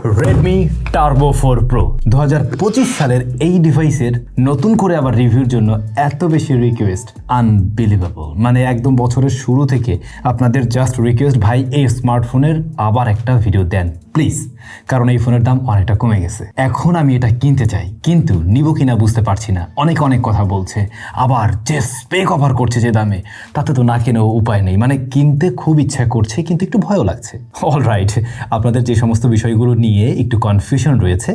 Redmi Turbo 4 Pro 2025 সালের এই ডিভাইসের নতুন করে আবার রিভিউর জন্য এত বেশি রিকোয়েস্ট আনবিলিভেবল। মানে একদম বছরের শুরু থেকে আপনাদের জাস্ট রিকোয়েস্ট, ভাই এই স্মার্টফোনের আবার একটা ভিডিও দেন প্লিজ, কারণ এই ফোনের দাম অনেকটা কমে গেছে। এখন আমি এটা কিনতে চাই, কিন্তু নিব কিনা বুঝতে পারছি না। অনেক কথা বলছে, আবার যে স্পেক অফার করছে যে দামে, তাতে তো না কিনেও উপায় নেই। মানে কিনতে খুব ইচ্ছা করছে, কিন্তু একটু ভয়ও লাগছে। অলরাইট, আপনাদের যে সমস্ত বিষয়গুলো নিয়ে একটু কনফিউশন রয়েছে,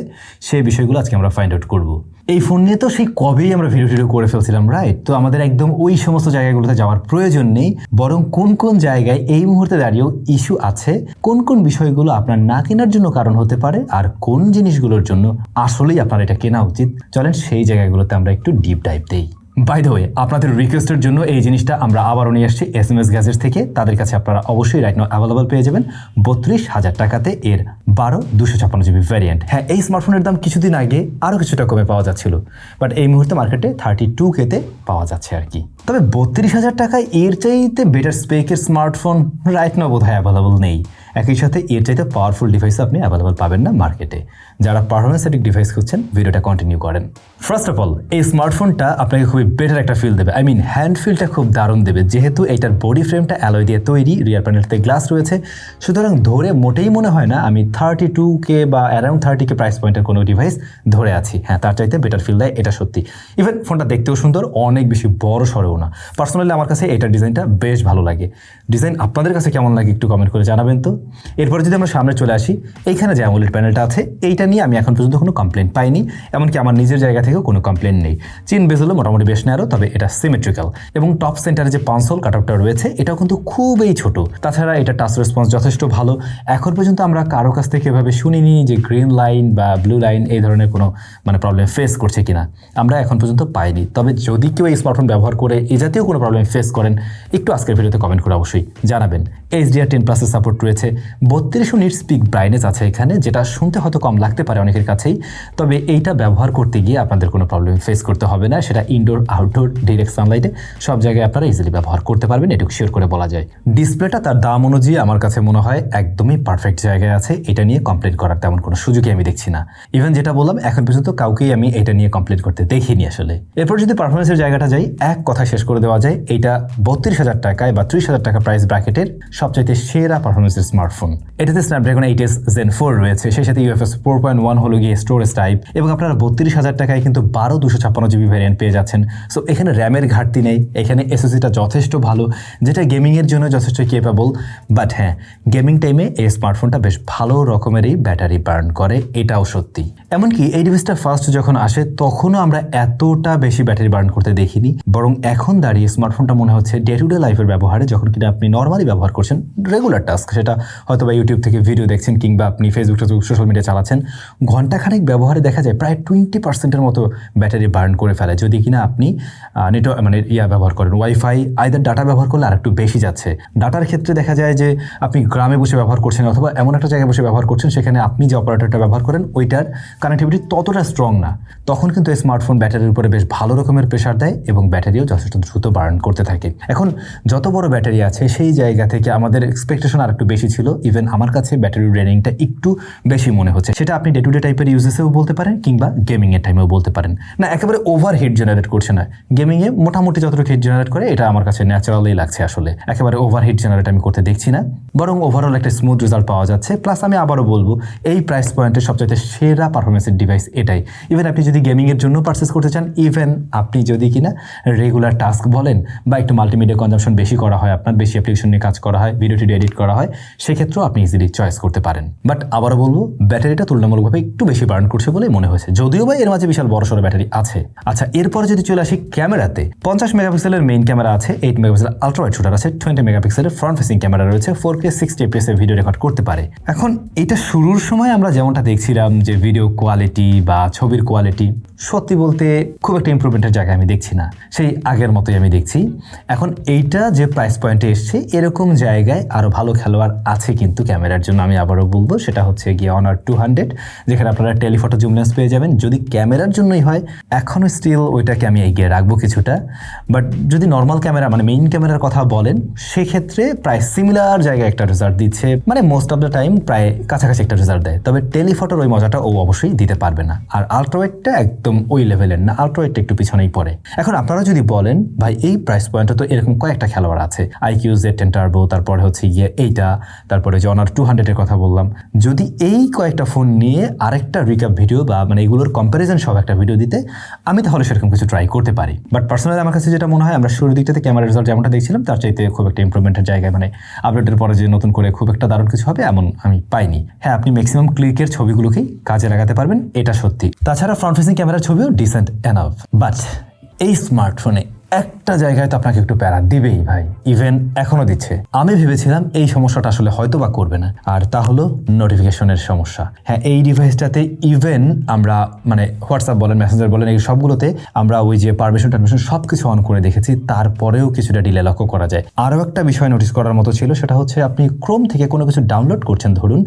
সেই বিষয়গুলো আজকে আমরা ফাইন্ড আউট করব। এই ফোন নিয়ে তো সেই কবেই আমরা ভিডিও করে ফেলছিলাম, রাইট? তো আমাদের একদম ওই সমস্ত জায়গাগুলোতে যাওয়ার প্রয়োজন নেই, বরং কোন জায়গায় এই মুহূর্তে দাঁড়িয়েও ইস্যু আছে, কোন বিষয়গুলো আপনার না কেনার জন্য কারণ হতে পারে, আর কোন জিনিসগুলোর জন্য আসলেই আপনার এটা কেনা উচিত। চলেন সেই জায়গাগুলোতে আমরা একটু ডিপ ডাইভ দেই। বাই দ্য ওয়ে, আপনাদের রিকোয়েস্টের জন্য এই জিনিসটা আমরা আবারও নিয়ে আসছি SMS গ্যাজেটস থেকে। তাদের কাছে আপনারা অবশ্যই রাইট নাও অ্যাভেলেবল পেয়ে যাবেন 32,000 টাকাতে এর 12/256GB ভ্যারিয়েন্ট। হ্যাঁ, এই স্মার্টফোনের দাম কিছুদিন আগে আরও কিছুটা কমে পাওয়া যাচ্ছিল, বাট এই মুহূর্তে মার্কেটে 32K-তে পাওয়া যাচ্ছে আর কি। তবে 32,000 টাকায় এর চাইতে বেটার স্পেকের স্মার্টফোন রাইট নাও বোধহয় অ্যাভেলেবল নেই। একই সাথে এর চাইতে পাওয়ারফুল ডিভাইস আপনি অ্যাভেলেবল পাবেন না মার্কেটে। যারা পারফরমেন্সেটিক ডিভাইস খুঁজছেন, ভিডিওটা কন্টিনিউ করেন। ফার্স্ট অফ অল, এই স্মার্টফোনটা আপনাকে খুবই বেটার একটা ফিল দেবে। আই মিন হ্যান্ড ফিলটা খুব দারুণ দেবে, যেহেতু এটার বডি ফ্রেমটা অ্যালয় দিয়ে তৈরি, রিয়ার প্যানেলতে গ্লাস রয়েছে, সুতরাং ধরে মোটেই মনে হয় না আমি 32K বা অ্যারাউন্ড 30K প্রাইস পয়েন্টের কোনো ডিভাইস ধরে আছি। হ্যাঁ, তার চাইতে বেটার ফিল দেয়, এটা সত্যি। ইভেন ফোনটা দেখতেও সুন্দর, অনেক বেশি বড় সড়েও না। পার্সোনালি আমার কাছে এটার ডিজাইনটা বেশ ভালো লাগে। ডিজাইন আপনাদের কাছে কেমন লাগে একটু কমেন্ট করে জানাবেন তো। এরপরে যদি আমরা সামনে চলে আসি, এইখানে যে অ্যামোলেড প্যানেলটা আছে, এইটা নিয়ে আমি এখন পর্যন্ত কোনো কমপ্লেন পাইনি, এমনকি আমার নিজের জায়গা থেকেও কোনো কমপ্লেন নেই। চেন বেজেলও মোটামুটি বেশ ন্যারো, তবে এটা সিমেট্রিক্যাল, এবং টপ সেন্টারে যে পাঁচল কাটআউটটা রয়েছে, এটাও কিন্তু খুবই ছোট। তাছাড়া এটা টাচ রেসপন্স যথেষ্ট ভালো। এখন পর্যন্ত আমরা কারো কাছ থেকে এভাবে শুনিনি যে গ্রিন লাইন বা ব্লু লাইন এই ধরনের কোনো প্রবলেম ফেস করছে কিনা, আমরা এখন পর্যন্ত পাইনি। তবে যদি কেউ এই স্মার্টফোন ব্যবহার করে এই জাতীয় কোনো প্রবলেম ফেস করেন, একটু আজকের ভিডিওতে কমেন্ট করে অবশ্যই জানাবেন। HDR10+ সাপোর্ট রয়েছে, 3200 নিটস পিক ব্রাইটনেস আছে এখানে, যেটা শুনতে হয়তো কম লাগতে পারে অনেকের কাছেই, তবে এইটা ব্যবহার করতে গিয়ে আপনাদের কোনো প্রবলেম ফেস করতে হবে না। সেটা ইনডোর, আউটডোর, ডিরেক্ট সানলাইটে সব জায়গায় আপনারা ইজিলি ব্যবহার করতে পারবেন, এটুকু শিওর করে বলা যায়। ডিসপ্লেটা তার দাম অনুযায়ী আমার কাছে মনে হয় একদমই পারফেক্ট জায়গায় আছে, এটা নিয়ে কমপ্লেন করার তেমন কোনো সুযোগই আমি দেখছি না। ইভেন যেটা বললাম, এখন পর্যন্ত কাউকেই আমি এটা নিয়ে কমপ্লেন করতে দেখিনি আসলে। এরপর যদি পারফরমেন্সের জায়গাটা যাই, এক কথায় শেষ করে দেওয়া যায়, এইটা 32,000 টাকায় বা 30,000 টাকা প্রাইস ব্র্যাকেটের সবচাইতে সেরা পারফরমেন্সের স্মার্টফোন। এটাতে স্ন্যাপড্রাগন 8S Gen 4 রয়েছে, সেই সাথে UFS 4.1 হলো গিয়ে স্টোরেজ টাইপ, এবং আপনারা 32,000 টাকায় কিন্তু 12/256GB ভ্যারিয়েন্ট পেয়ে যাচ্ছেন। সো এখানে র্যামের ঘাটতি নেই, এখানে SSD-টা যথেষ্ট ভালো, যেটা গেমিংয়ের জন্য যথেষ্ট কেপেবল। বাট হ্যাঁ, গেমিং টাইমে এই স্মার্টফোনটা বেশ ভালো রকমেরই ব্যাটারি বার্ন করে, এটাও সত্যি। এমনকি এই ডিভাইসটা ফার্স্ট যখন আসে, তখনও আমরা এতটা বেশি ব্যাটারি বার্ন করতে দেখিনি, বরং এখন দাঁড়িয়ে স্মার্টফোনটা মনে হচ্ছে ডে টু ডে লাইফের ব্যবহারে, যখন কিনা আপনি নর্মালি ব্যবহার করছেন, রেগুলার টাস্ক, সেটা হয়তো বা ইউটিউব থেকে ভিডিও দেখছেন কিংবা আপনি ফেসবুক সোশ্যাল মিডিয়া চালাচ্ছেন, ঘন্টাখানেক ব্যবহারে দেখা যায় প্রায় 20%-এর মতো ব্যাটারি বার্ন করে ফেলে, যদি কিনা আপনি নেটওয়ার্ক ব্যবহার করেন, ওয়াইফাই আইদার ডাটা ব্যবহার করলে আর একটু বেশি যাচ্ছে। ডাটার ক্ষেত্রে দেখা যায় যে আপনি গ্রামে বসে ব্যবহার করছেন অথবা এমন একটা জায়গায় বসে ব্যবহার করছেন, সেখানে আপনি যে অপারেটরটা ব্যবহার করেন ওইটার কানেক্টিভিটি ততটা স্ট্রং না, তখন কিন্তু এই স্মার্টফোন ব্যাটারির উপরে বেশ ভালো রকমের প্রেশার দেয় এবং ব্যাটারিও যথেষ্ট দ্রুত বার্ন করতে থাকে। এখন যত বড় ব্যাটারি আছে, সেই জায়গা থেকে আমাদের এক্সপেকটেশন আর একটু বেশি ছিল। ইভেন আমার কাছে ব্যাটারি ড্রেনিংটা একটু বেশি মনে হচ্ছে, সেটা আপনি ডে টু ডে টাইপের ইউজেসেও বলতে পারেন কিংবা গেমিংয়ের টাইমেও বলতে পারেন। না, একেবারে ওভার হিট জেনারেট করছে না, গেমিংয়ে মোটামুটি যতটুকু হিট জেনারেট করে এটা আমার কাছে ন্যাচারালি লাগছে। আসলে একেবারে ওভার হিট জেনারেট আমি করতে দেখছি না, বরং ওভারঅল একটা স্মুথ রেজাল্ট পাওয়া যাচ্ছে। প্লাস আমি আবারও বলবো, এই প্রাইস পয়েন্টের সবচেয়ে সেরা পারফরমেন্সের ডিভাইস এটাই। ইভেন আপনি যদি গেমিংয়ের জন্য পারচেস করতে চান, ইভেন আপনি যদি কিনা রেগুলার টাস্ক বলেন বা একটু মাল্টিমিডিয়া কনজাম্পশন বেশি করা হয়, আপনার বেশি অ্যাপ্লিকেশন নিয়ে কাজ করা হয়, ভিডিও টিডিও এডিট করা হয়, সেক্ষেত্রেও আপনি ইজিলি চয়েস করতে পারেন। বাট আবারও বলবো, ব্যাটারিটা তুলনামূলকভাবে একটু বেশি বার্ন করছে বলে মনে হয়েছে, যদিও বা এর মাঝে বিশাল বড়সড় ব্যাটারি আছে। আচ্ছা, এরপরে যদি চলে আসি ক্যামেরাতে, 50 মেগাপিক্সেলের মেইন ক্যামেরা আছে, 8 মেগাপিক্সেলের আলট্রা ওয়াইড শুটার আছে, 20 মেগাপিক্সেলের ফ্রন্ট ফেসিং ক্যামেরা রয়েছে, 4K 60 fps এর ভিডিও রেকর্ড করতে পারে। এখন এটা শুরুর সময় আমরা যেমনটা দেখছিলাম যে ভিডিও কোয়ালিটি বা ছবির কোয়ালিটি সত্যি বলতে খুব একটা ইমপ্রুভমেন্টের জায়গায় আমি দেখছি না, সেই আগের মতোই আমি দেখছি। এখন এইটা যে প্রাইস পয়েন্টে এসছে এরকম জায়গায় আরও ভালো খেলোয়াড় আছে কিন্তু ক্যামেরার জন্য আমি আবারও বলবো, সেটা হচ্ছে গিয়ে Honor 200, যেখানে আপনারা টেলিফটো জুম লেন্স পেয়ে যাবেন। যদি ক্যামেরার জন্যই হয় এখনও স্টিল ওইটাকে আমি এগিয়ে রাখবো কিছুটা, বাট যদি নর্মাল ক্যামেরা মানে মেইন ক্যামেরার কথা বলেন সেক্ষেত্রে প্রায় সিমিলার জায়গায় একটা রেজাল্ট দিচ্ছে, মানে মোস্ট অফ দ্য টাইম প্রায় কাছাকাছি একটা রেজাল্ট দেয়। তবে টেলিফটোর ওই মজাটা ও অবশ্যই দিতে পারবে না, আর আল্ট্রাওয়াইডটা একদম ওই লেভেলের না, আল্ট্রাওয়াইডটা একটু পিছনেই পড়ে। এখন আপনারা যদি বলেন ভাই এই প্রাইস পয়েন্টে তো এরকম কয়েকটা খেলোয়াড় আছে, IQ Z10 টার্বো, তারপরে হচ্ছে গিয়ে এইটা, তারপরে যে Honor 200-এর কথা বললাম, যদি এই কয়েকটা ফোন নিয়ে আরেকটা রিক্যাপ ভিডিও বা মানে এগুলোর কম্প্যারিজন সব একটা ভিডিও দিতে আমি তাহলে সেরকম কিছু ট্রাই করতে পারি। বাট পার্সোনালি আমার কাছে যেটা মনে হয় আমরা শুরুর দিকটাতে ক্যামেরা রেজাল্ট যেমনটা দেখছিলাম তার চাইতে খুব একটা ইমপ্রুভমেন্টের জায়গায় মানে আপডেটের পরে যে নতুন করে খুব একটা দারুণ কিছু হবে এমন আমি পাইনি। হ্যাঁ, আপনি ম্যাক্সিমাম ক্লিকের ছবিগুলোকেই কাজে লাগাতে পারবেন, এটা সত্যি। তাছাড়া ফ্রন্ট ফেসিং ক্যামেরার ছবিও ডিসেন্ট এনাফ, বাট এই স্মার্টফোনে একটা জায়গায় তো আপনাকে একটু প্যারা দিবেই ভাই, ইভেন এখনো দিচ্ছে। আমি ভেবেছিলাম এই সমস্যাটা আসলে হয়তো বা করবে না, আর তা হলো নোটিফিকেশনের সমস্যা। হ্যাঁ, এই ডিভাইসটাতে ইভেন আমরা মানে হোয়াটসঅ্যাপ বলেন, মেসেঞ্জার বলেন, এই সবগুলোতে আমরা ওই যে পারমিশন সব কিছু অন করে দেখেছি, তারপরেও কিছুটা ডিলে লক্ষ্য করা যায়। আরও একটা বিষয় নোটিস করার মতো ছিল, সেটা হচ্ছে আপনি ক্রোম থেকে কোনো কিছু ডাউনলোড করছেন, ধরুন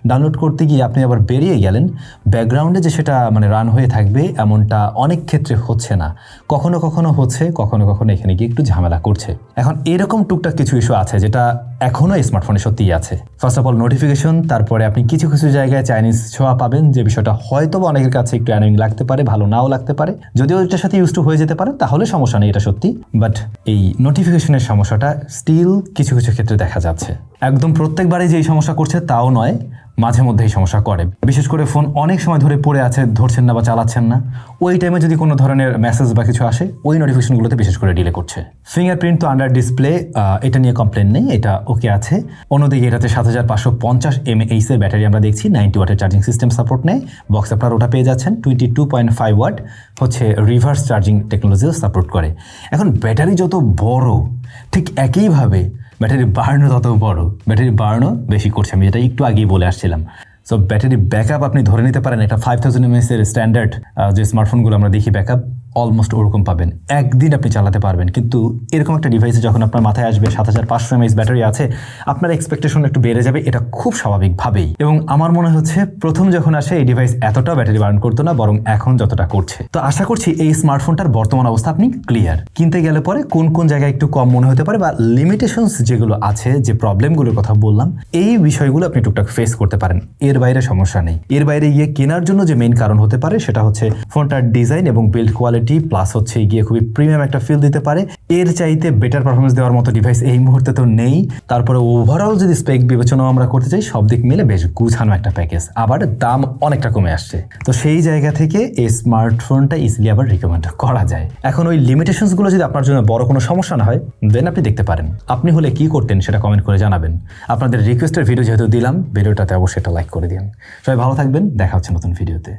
ডাউনলোড করতে গিয়ে আপনি আবার বেরিয়ে গেলেন, ব্যাকগ্রাউন্ডে যে সেটা মানে রান হয়ে থাকবে এমনটা অনেক ক্ষেত্রে হচ্ছে না, কখনো কখনো হচ্ছে, কখনো কখনো এখানে গিয়ে একটু ঝামেলা করছে। এখন এরকম টুকটাক কিছু ইস্যু আছে যেটা এখনো স্মার্টফোনে সত্যিই আছে। ফার্স্ট অফ অল নোটিফিকেশন, তারপরে আপনি কিছু কিছু জায়গায় চাইনিজ ছোঁয়া পাবেন, যে বিষয়টা হয়তো বা অনেকের কাছে একটু অ্যানোয়িং লাগতে পারে, ভালো নাও লাগতে পারে। যদিও এটার সাথে ইউজ টু হয়ে যেতে পারে তাহলে সমস্যা নেই, এটা সত্যি। বাট এই নোটিফিকেশনের সমস্যাটা স্টিল কিছু কিছু ক্ষেত্রে দেখা যাচ্ছে। একদম প্রত্যেকবারই যে এই সমস্যা করছে তাও নয়, মাঝে মধ্যে এই সমস্যা করে। বিশেষ করে ফোন অনেক সময় ধরে পড়ে আছে, ধরছেন না বা চালাচ্ছেন না, ওই টাইমে যদি কোনো ধরনের মেসেজ বা কিছু আসে ওই নোটিফিকেশনগুলোতে বিশেষ করে ডিলে করছে। ফিঙ্গারপ্রিন্ট তো আন্ডার ডিসপ্লে, এটা নিয়ে কমপ্লেন নেই, এটা ওকে আছে। অন্যদিকে এটাতে 7550 mAh এর ব্যাটারি আমরা দেখছি, 90 ওয়াটের চার্জিং সিস্টেম সাপোর্ট নেয়। বক্স আপনার ওটা পেয়ে যাচ্ছেন 22.5 ওয়াট হচ্ছে রিভার্স চার্জিং টেকনোলজিও সাপোর্ট করে। এখন ব্যাটারি যত বড় ঠিক একইভাবে ব্যাটারি বার্নও তত বড়, ব্যাটারি বার্নও বেশি করছে, আমি যেটা একটু আগেই বলে আসছিলাম। সো ব্যাটারি ব্যাকআপ আপনি ধরে নিতে পারেন এটা 5000 mAh এর স্ট্যান্ডার্ড যে স্মার্টফোনগুলো আমরা দেখি ব্যাকআপ অলমোস্ট ওরকম পাবেন, একদিন আপনি চালাতে পারবেন। কিন্তু এরকম একটা ডিভাইসে যখন আপনার মাথায় আসবে 7500 mAh ব্যাটারি আছে, আপনার এক্সপেকটেশন একটু বেড়ে যাবে, এটা খুব স্বাভাবিকভাবেই। এবং আমার মনে হচ্ছে প্রথম যখন আসে এই ডিভাইস এতটা ব্যাটারি বার্ন করতো না, বরং এখন যতটা করছে। তো আশা করছি এই স্মার্টফোনটার বর্তমান অবস্থা আপনি ক্লিয়ার। কিনতে গেলে পরে কোন কোন জায়গায় একটু কম মনে হতে পারে বা লিমিটেশনস যেগুলো আছে, যে প্রবলেমগুলোর কথা বললাম, এই বিষয়গুলো আপনি টুকটাক ফেস করতে পারেন, এর বাইরে সমস্যা নেই। এর বাইরে গিয়ে কেনার জন্য যে মেইন কারণ হতে পারে সেটা হচ্ছে ফোনটার ডিজাইন এবং বিল্ড কোয়ালিটি, প্লাস হচ্ছে গিয়ে খুবই প্রিমিয়াম একটা ফিল দিতে পারে। এর চাইতে বেটার পারফরমেন্স দেওয়ার মতো ডিভাইস এই মুহূর্তে তো নেই। তারপরে ওভারঅল যদি স্পেক বিবেচনাও আমরা করতে চাই, সব দিক মিলে বেশ গুছানো একটা প্যাকেজ, আবার দাম অনেকটা কমে আসছে। তো সেই জায়গা থেকে এই স্মার্টফোনটা ইজিলি আবার রিকমেন্ড করা যায়। এখন ওই লিমিটেশনসগুলো যদি আপনার জন্য বড় কোনো সমস্যা না হয় দেন আপনি দেখতে পারেন। আপনি হলে কি করতেন সেটা কমেন্ট করে জানাবেন। আপনাদের রিকোয়েস্টের ভিডিও যেহেতু দিলাম, ভিডিওটাতে অবশ্যই একটা লাইক করে দিন। সবাই ভালো থাকবেন, দেখা হচ্ছে নতুন ভিডিওতে।